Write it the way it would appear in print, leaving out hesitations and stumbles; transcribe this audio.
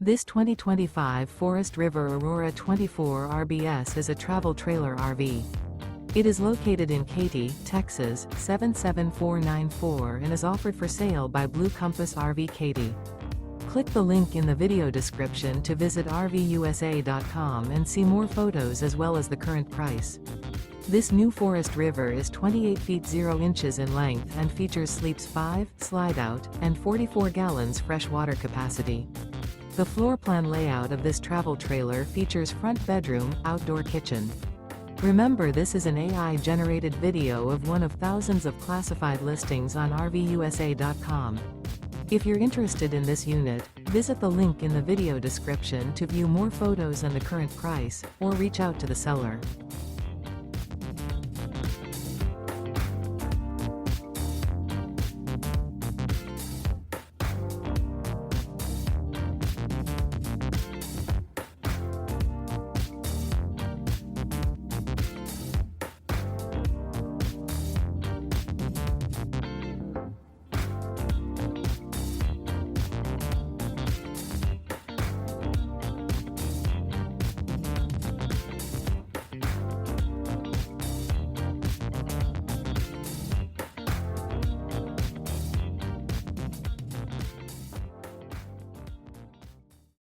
This 2025 Forest River Aurora 24 RBS is a travel trailer RV. It is located in Katy, Texas, 77494 and is offered for sale by Blue Compass RV Katy. Click the link in the video description to visit RVUSA.com and see more photos as well as the current price. This new Forest River is 28 feet 0 inches in length and features sleeps 5, slide-out, and 44 gallons fresh water capacity. The floor plan layout of this travel trailer features front bedroom, outdoor kitchen. Remember, this is an AI-generated video of one of thousands of classified listings on RVUSA.com. If you're interested in this unit, visit the link in the video description to view more photos and the current price, or reach out to the seller.